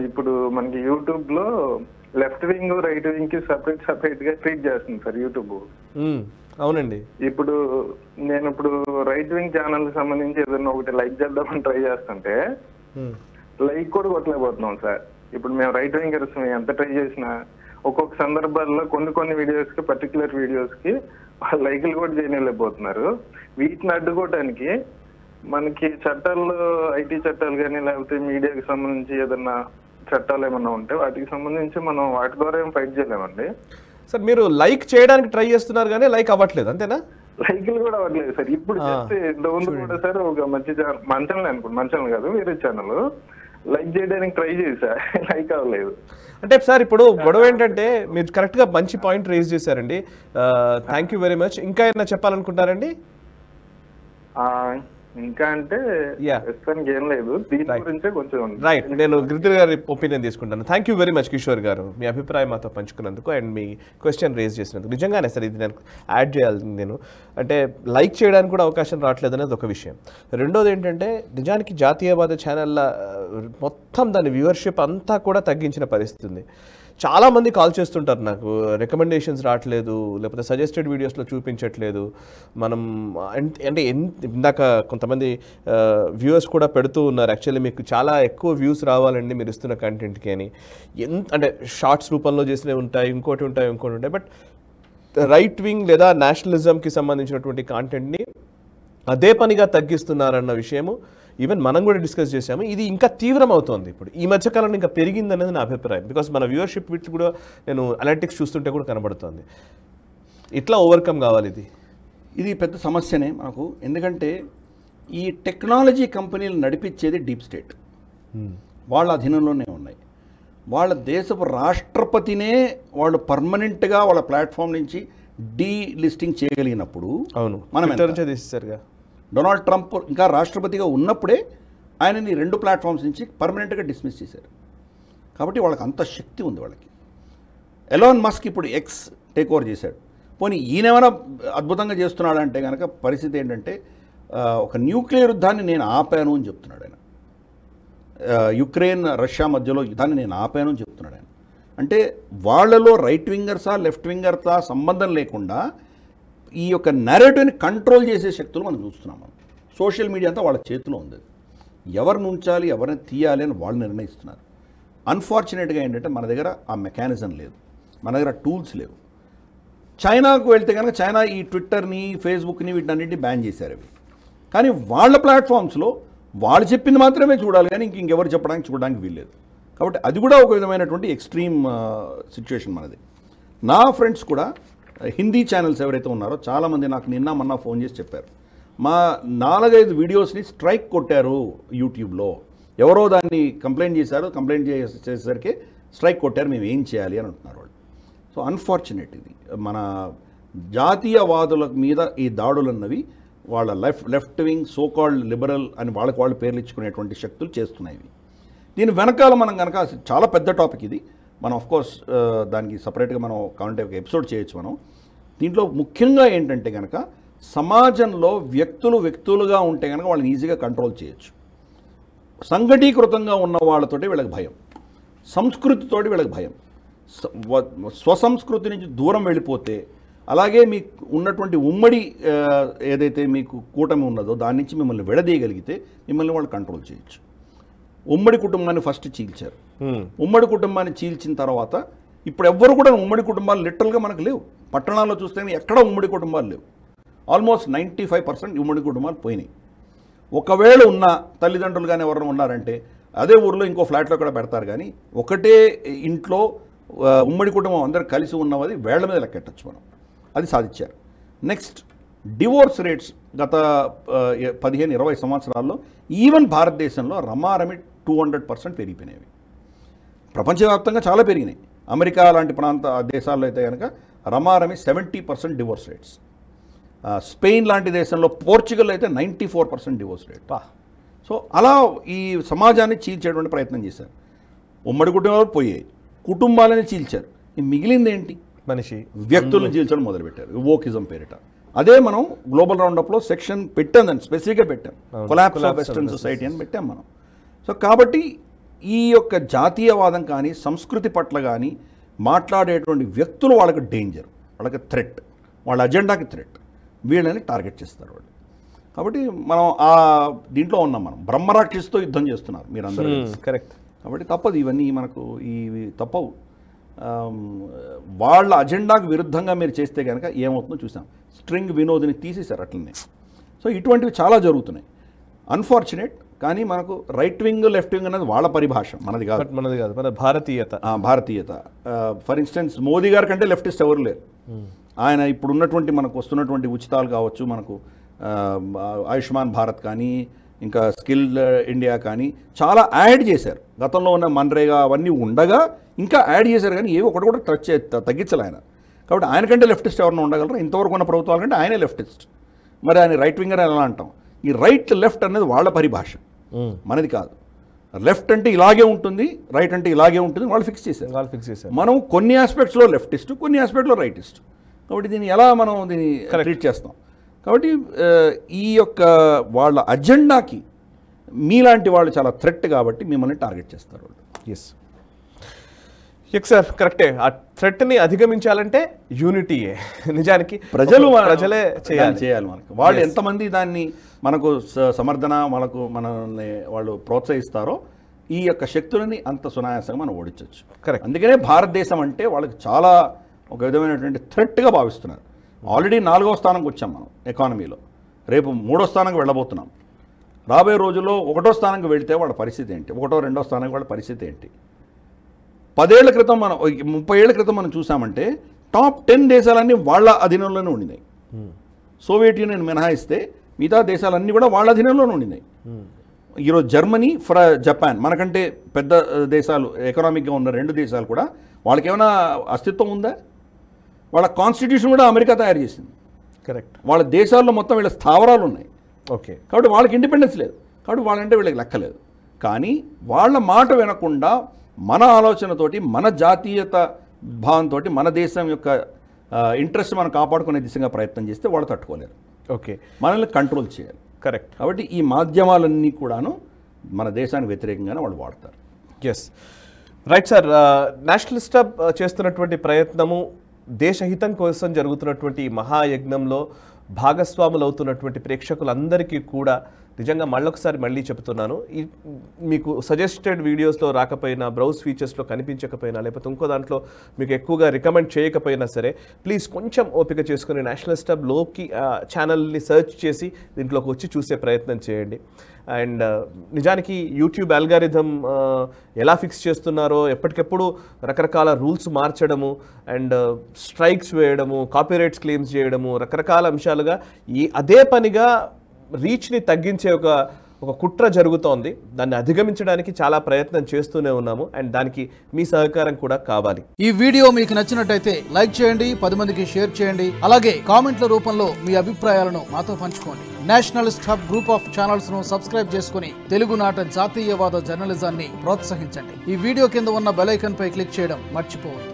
ఇప్పుడు మనకి యూట్యూబ్ లో లెఫ్ట్ వింగ్ రైట్ వింగ్ కి సపరేట్ గా ట్రీట్ చేస్తుంది సార్ యూట్యూబ్. అవునండి. ఇప్పుడు నేను రైట్ వింగ్ ఛానల్ కి సంబంధించి ఏదైనా ఒకటి లైక్ చేద్దామని ట్రై చేస్తుంటే లైక్ కూడా కొట్టలేకపోతున్నాం సార్. ఇప్పుడు మేము రైట్ వింగర్స్ ఎంత ట్రై చేసినా ఒక్కొక్క సందర్భాల్లో కొన్ని వీడియోస్ కి పర్టికులర్ వీడియోస్ కి లైకులు కూడా చేయలేకపోతున్నారు. వీటిని అడ్డుకోవడానికి మనకి చట్టాల్లో ఐటీ చట్టాలు కానీ లేకపోతే మీడియాకి సంబంధించి ఏదన్నా చట్టాలు ఏమన్నా ఉంటే వాటికి సంబంధించి మనం వాటి ద్వారా ఏం ఫైట్ చేయలేమండి. సార్ మీరు లైక్ చేయడానికి ట్రై చేస్తున్నారు కానీ లైక్ అవ్వట్లేదు అంతేనా? లైకులు కూడా అవ్వట్లేదు సార్. ఇప్పుడు చేస్తే ఇంతకుముందు కూడా సార్ ఒక మంచి మంచం అనుకోండి, మంచం కాదు వేరే ఛానల్ లైక్ చేయడానికి ట్రై చేశా, లైక్ అవ్వలేదు. అంటే సార్ ఇప్పుడు గొడవ ఏంటంటే మీరు కరెక్ట్గా మంచి పాయింట్ రేజ్ చేశారండి. Thank you very much. ఇంకా ఏమైనా చెప్పాలనుకుంటారండి? ఇంకా అంటే ప్రస్తుతానికి ఏం లేదు, దీని గురించే కొంచెం రైట్. నేను గిరిధర్ గారి ఒపీనియన్ తీసుకుంటాను. Thank you very much Kishore గారు, మీ అభిప్రాయం మాతో పంచుకున్నందుకు అండ్ మీ క్వశ్చన్ రేజ్ చేసినందుకు. నిజంగానే సార్ ఇది నేను యాడ్ చేయాలి. నేను అంటే లైక్ చేయడానికి కూడా అవకాశం రావట్లేదు అనేది ఒక విషయం. రెండోది ఏంటంటే నిజానికి జాతీయవాద ఛానళ్ళ మొత్తం దాని వ్యూవర్షిప్ అంతా కూడా తగ్గించిన పరిస్థితి ఉంది. చాలామంది కాల్ చేస్తుంటారు నాకు, రికమెండేషన్స్ రావట్లేదు, లేకపోతే సజెస్టెడ్ వీడియోస్లో చూపించట్లేదు. మనం అంటే ఇందాక కొంతమంది వ్యూవర్స్ కూడా పెడుతూ ఉన్నారు, యాక్చువల్లీ మీకు చాలా ఎక్కువ వ్యూస్ రావాలండి మీరు ఇస్తున్న కంటెంట్కి అని. అంటే షార్ట్స్ రూపంలో చేసినవి ఉంటాయి, ఇంకోటి ఉంటాయి. బట్ రైట్ వింగ్ లేదా నేషనలిజంకి సంబంధించినటువంటి కాంటెంట్ని అదే పనిగా తగ్గిస్తున్నారన్న విషయము ఈవెన్ మనం కూడా డిస్కస్ చేసాము. ఇది ఇంకా తీవ్రం అవుతోంది ఇప్పుడు ఈ మధ్యకాలంలో, ఇంకా పెరిగింది అనేది నా అభిప్రాయం. బికాస్ మన వ్యూవర్షిప్ వీటి కూడా నేను అనలిటిక్స్ చూస్తుంటే కూడా కనబడుతుంది. ఇట్లా ఓవర్కమ్ కావాలి. ఇది పెద్ద సమస్యనే మనకు. ఎందుకంటే ఈ టెక్నాలజీ కంపెనీలు నడిపించేది డీప్ స్టేట్, వాళ్ళ అధీనంలోనే ఉన్నాయి. వాళ్ళ దేశపు రాష్ట్రపతినే వాళ్ళు పర్మనెంట్గా వాళ్ళ ప్లాట్ఫామ్ నుంచి డీలిస్టింగ్ చేయగలిగినప్పుడు అవును మనం తీసేసారుగా. డొనాల్డ్ ట్రంప్ ఇంకా రాష్ట్రపతిగా ఉన్నప్పుడే ఆయనని 2 ప్లాట్ఫామ్స్ నుంచి పర్మనెంట్గా డిస్మిస్ చేశారు. కాబట్టి వాళ్ళకి అంత శక్తి ఉంది వాళ్ళకి. ఎలాన్ మస్క్ ఇప్పుడు ఎక్స్ టేక్ ఓవర్ చేశాడు. పోనీ ఈయనేమైనా అద్భుతంగా చేస్తున్నాడంటే కనుక పరిస్థితి ఏంటంటే ఒక న్యూక్లియర్ యుద్ధాన్ని నేను ఆపాను అని చెప్తున్నాడు ఆయన. యుక్రెయిన్ రష్యా మధ్యలో యుద్ధాన్ని నేను ఆపాను అని చెప్తున్నాడు ఆయన. అంటే వాళ్ళలో రైట్ వింగర్సా లెఫ్ట్ వింగర్సా సంబంధం లేకుండా ఈ యొక్క నెరేటివ్ని కంట్రోల్ చేసే శక్తులు మనం చూస్తున్నాం. సోషల్ మీడియా అంతా వాళ్ళ చేతిలో ఉంది. ఎవరిని ఉంచాలి ఎవరిని తీయాలి అని వాళ్ళు నిర్ణయిస్తున్నారు. అన్ఫార్చునేట్గా ఏంటంటే మన దగ్గర ఆ మెకానిజం లేదు, మన దగ్గర టూల్స్ లేవు. చైనాకు వెళ్తే కనుక చైనా ఈ ట్విట్టర్ని ఫేస్బుక్ని వీటన్నిటిని బ్యాన్ చేశారు అవి. కానీ వాళ్ళ ప్లాట్ఫామ్స్లో వాళ్ళు చెప్పింది మాత్రమే చూడాలి కానీ ఇంకెవరు చూడడానికి వీల్లేదు. కాబట్టి అది కూడా ఒక విధమైనటువంటి ఎక్స్ట్రీమ్ సిచ్యువేషన్ మనది. నా ఫ్రెండ్స్ కూడా హిందీ ఛానల్స్ ఎవరైతే ఉన్నారో చాలామంది నాకు నిన్న మొన్న ఫోన్ చేసి చెప్పారు, మా 4-5 వీడియోస్ని స్ట్రైక్ కొట్టారు యూట్యూబ్లో, ఎవరో దాన్ని కంప్లైంట్ చేశారు, కంప్లైంట్ చేసేసరికి స్ట్రైక్ కొట్టారు, మేము ఏం చేయాలి అని అంటున్నారు వాళ్ళు. సో అన్ఫార్చునేట్ ఇది. మన జాతీయవాదుల మీద ఈ దాడులు అన్నవి వాళ్ళ లెఫ్ట్ వింగ్ సోకాల్డ్ లిబరల్ అని వాళ్ళకి వాళ్ళు పేర్లు ఇచ్చుకునేటువంటి శక్తులు చేస్తున్నాయి. దీని వెనకాల మనం కనుక చాలా పెద్ద టాపిక్ ఇది, మనం ఆఫ్కోర్స్ దానికి సపరేట్గా మనం కాంటే ఎపిసోడ్ చేయొచ్చు మనం. దీంట్లో ముఖ్యంగా ఏంటంటే కనుక సమాజంలో వ్యక్తులుగా ఉంటే కనుక వాళ్ళని ఈజీగా కంట్రోల్ చేయొచ్చు. సంఘటీకృతంగా ఉన్న వాళ్ళతోటి వీళ్ళకి భయం, సంస్కృతితోటి వీళ్ళకి భయం. స్వసంస్కృతి నుంచి దూరం వెళ్ళిపోతే, అలాగే మీకు ఉన్నటువంటి ఉమ్మడి ఏదైతే మీకు కూటమి ఉన్నదో దాని నుంచి మిమ్మల్ని విడదీయగలిగితే మిమ్మల్ని వాళ్ళు కంట్రోల్ చేయొచ్చు. ఉమ్మడి కుటుంబాన్ని ఫస్ట్ చీల్చారు. ఉమ్మడి కుటుంబాన్ని చీల్చిన తర్వాత ఇప్పుడు ఎవ్వరు కూడా ఉమ్మడి కుటుంబాలు లిటరల్గా మనకు లేవు. పట్టణాల్లో చూస్తే ఎక్కడ ఉమ్మడి కుటుంబాలు లేవు. ఆల్మోస్ట్ 95% ఉమ్మడి కుటుంబాలు పోయినాయి. ఒకవేళ ఉన్న తల్లిదండ్రులు కానీ ఎవరైనా ఉన్నారంటే అదే ఊర్లో ఇంకో ఫ్లాట్లో కూడా పెడతారు. కానీ ఒకటే ఇంట్లో ఉమ్మడి కుటుంబం అందరూ కలిసి ఉన్నది వేళ్ల మీద లెక్కెట్టచ్చు మనం. అది సాధించారు. నెక్స్ట్ డివోర్స్ రేట్స్ గత 15-20 సంవత్సరాల్లో ఈవెన్ భారతదేశంలో రమారమి 200% పెరిగిపోయినాయి. ప్రపంచవ్యాప్తంగా చాలా పెరిగినాయి. అమెరికా లాంటి ప్రాంత దేశాల్లో అయితే కనుక రమారమి 70% డివోర్స్ రేట్స్. స్పెయిన్ లాంటి దేశంలో పోర్చుగల్ అయితే 94% డివోర్స్ రేట్. సో అలా ఈ సమాజాన్ని చీల్చేటువంటి ప్రయత్నం చేశారు. ఉమ్మడి కుటుంబాలు పోయాయి, కుటుంబాలని చీల్చారు. మిగిలింది ఏంటి? మనిషి వ్యక్తులను చీల్చడం మొదలుపెట్టారు వోకిజం పేరిట. అదే మనం గ్లోబల్ రౌండప్లో సెక్షన్ పెట్టాం, దాన్ని స్పెసిఫిక్గా పెట్టాం, కొలాప్స్ ఆఫ్ వెస్టర్న్ సొసైటీ అని పెట్టాం మనం. సో కాబట్టి ఈ యొక్క జాతీయవాదం కానీ సంస్కృతి పట్ల కానీ మాట్లాడేటువంటి వ్యక్తులు వాళ్ళకి డేంజర్, వాళ్ళకి థ్రెట్, వాళ్ళ అజెండాకి థ్రెట్, వీళ్ళని టార్గెట్ చేస్తారు వాళ్ళు. కాబట్టి మనం ఆ దీంట్లో ఉన్నాం, మనం బ్రహ్మరాక్షసుతో యుద్ధం చేస్తున్నారు మీరందరూ. కరెక్ట్. కాబట్టి తప్పదు, ఇవన్నీ మనకు ఇవి తప్పవు. వాళ్ళ అజెండాకు విరుద్ధంగా మీరు చేస్తే కనుక ఏమవుతుందో చూసాం. స్ట్రింగ్ వినోద్ని తీసేశారు అట్లనే. సో ఇటువంటివి చాలా జరుగుతున్నాయి. అన్ఫార్చునేట్. కానీ మనకు రైట్ వింగ్ లెఫ్ట్ వింగ్ అనేది వాళ్ళ పరిభాష, మనది కాదు. మన భారతీయత. భారతీయత. ఫర్ ఇన్స్టెన్స్ మోదీ గారి కంటే లెఫ్టిస్ట్ ఎవరు లేరు. ఆయన ఇప్పుడు ఉన్నటువంటి మనకు వస్తున్నటువంటి ఉచితాలు కావచ్చు, మనకు ఆయుష్మాన్ భారత్ కానీ, ఇంకా స్కిల్ ఇండియా కానీ చాలా యాడ్ చేశారు. గతంలో ఉన్న మన్రేగా అవన్నీ ఉండగా ఇంకా యాడ్ చేశారు, కానీ ఏవి ఒకటి కూడా తగ్గించాలి ఆయన. కాబట్టి ఆయన కంటే లెఫ్టిస్ట్ ఎవరైనా ఉండగలరు? ఇంతవరకు ఉన్న ప్రభుత్వాల కంటే ఆయనే లెఫ్టిస్ట్. మరి ఆయన రైట్ వింగర్ ఎలా అంటాం? ఈ రైట్ లెఫ్ట్ అనేది వాళ్ళ పరిభాష, మనది కాదు. లెఫ్ట్ అంటే ఇలాగే ఉంటుంది, రైట్ అంటే ఇలాగే ఉంటుంది, వాళ్ళు ఫిక్స్ చేశారు. మనం కొన్ని ఆస్పెక్ట్స్లో లెఫ్టిస్ట్, కొన్ని ఆస్పెక్ట్లో రైటిస్ట్. కాబట్టి దీన్ని ఎలా మనం దీన్ని ట్రీట్ చేస్తాం? కాబట్టి ఈ యొక్క వాళ్ళ అజెండాకి మీలాంటి వాళ్ళు చాలా థ్రెట్, కాబట్టి మిమ్మల్ని టార్గెట్ చేస్తారు వాళ్ళు. ఎస్ సార్, కరెక్టే. ఆ థ్రెట్ని అధిగమించాలంటే యూనిటీయే నిజానికి ప్రజలే చేయాలి మనకు. వాళ్ళు ఎంతమంది దాన్ని మనకు సమర్థన మనల్ని వాళ్ళు ప్రోత్సహిస్తారో ఈ యొక్క శక్తులని అంత సునాయాసంగా మనం ఓడించవచ్చు. కరెక్ట్. అందుకనే భారతదేశం అంటే వాళ్ళకి చాలా ఒక విధమైనటువంటి థ్రెట్గా భావిస్తున్నారు. ఆల్రెడీ 4వ స్థానంకి వచ్చాం మనం ఎకానమీలో, రేపు 3వ స్థానానికి వెళ్ళబోతున్నాం. రాబోయే రోజుల్లో 1వ స్థానానికి వెళితే వాళ్ళ పరిస్థితి ఏంటి? 1వ 2వ స్థానానికి వాళ్ళ పరిస్థితి ఏంటి? 10 ఏళ్ల క్రితం 30 ఏళ్ల క్రితం మనం చూసామంటే టాప్ 10 దేశాలన్నీ వాళ్ళ అధీనంలోనే ఉండినాయి. సోవియట్ యూనియన్ మినహాయిస్తే మిగతా దేశాలన్నీ కూడా వాళ్ళ అధీనంలోనే ఉండినాయి. ఈరోజు జర్మనీ, జపాన్ మనకంటే పెద్ద దేశాలు, ఎకనామిక్గా ఉన్న 2 దేశాలు కూడా వాళ్ళకి ఏమైనా అస్తిత్వం ఉందా? వాళ్ళ కాన్స్టిట్యూషన్ కూడా అమెరికా తయారు చేసింది. కరెక్ట్. వాళ్ళ దేశాల్లో మొత్తం వీళ్ళ స్థావరాలు ఉన్నాయి. ఓకే. కాబట్టి వాళ్ళకి ఇండిపెండెన్స్ లేదు, కాబట్టి వాళ్ళంటే వీళ్ళకి లెక్కలేదు. కానీ వాళ్ళ మాట వినకుండా మన ఆలోచనతోటి, మన జాతీయత భావంతో, మన దేశం యొక్క ఇంట్రెస్ట్ మనం కాపాడుకునే దిశగా ప్రయత్నం చేస్తే వాళ్ళు తట్టుకోలేరు. ఓకే. మనల్ని కంట్రోల్ చేయాలి. కరెక్ట్. కాబట్టి ఈ మాధ్యమాలన్నీ కూడాను మన దేశానికి వ్యతిరేకంగానే వాళ్ళు వాడతారు. Yes, right sir. Nationalist hub చేస్తున్నటువంటి ప్రయత్నము దేశహితం కోసం జరుగుతున్నటువంటి మహాయజ్ఞంలో భాగస్వాములు అవుతున్నటువంటి ప్రేక్షకులందరికీ కూడా నిజంగా మళ్ళీ చెప్తున్నాను, మీకు సజెస్టెడ్ వీడియోస్లో రాకపోయినా, బ్రౌజ్ ఫీచర్స్లో కనిపించకపోయినా, లేకపోతే ఇంకో దాంట్లో మీకు ఎక్కువగా రికమెండ్ చేయకపోయినా సరే, ప్లీజ్ కొంచెం ఓపిక చేసుకుని నేషనలిస్ట్ హబ్లోకి ఛానల్ని సెర్చ్ చేసి దీంట్లోకి వచ్చి చూసే ప్రయత్నం చేయండి. అండ్ నిజానికి యూట్యూబ్ అల్గారిథం ఎలా ఫిక్స్ చేస్తున్నారో, ఎప్పటికెప్పుడు రకరకాల రూల్స్ మార్చడము అండ్ స్ట్రైక్స్ వేయడము, కాపీరైట్స్ క్లెయిమ్స్ చేయడము, రకరకాల అంశాలుగా అదే పనిగా రీచ్ని తగ్గించే ఒక కుట్ర జరుగుతోంది. దాన్ని అధిగమించడానికి చాలా ప్రయత్నం చేస్తూనే ఉన్నాము, అండ్ దానికి మీ సహకారం కూడా కావాలి. ఈ వీడియో మీకు నచ్చినట్టయితే లైక్ చేయండి, 10 మందికి షేర్ చేయండి, అలాగే కామెంట్ల రూపంలో మీ అభిప్రాయాలను మాతో పంచుకోండి. Nationalist hub group of channels ను సబ్స్క్రైబ్ చేసుకుని తెలుగునాట జాతీయవాద జర్నలిజాన్ని ప్రోత్సహించండి. ఈ వీడియో కింద ఉన్న బెల్ ఐకాన్ పై క్లిక్ చేయడం మర్చిపోవద్దు.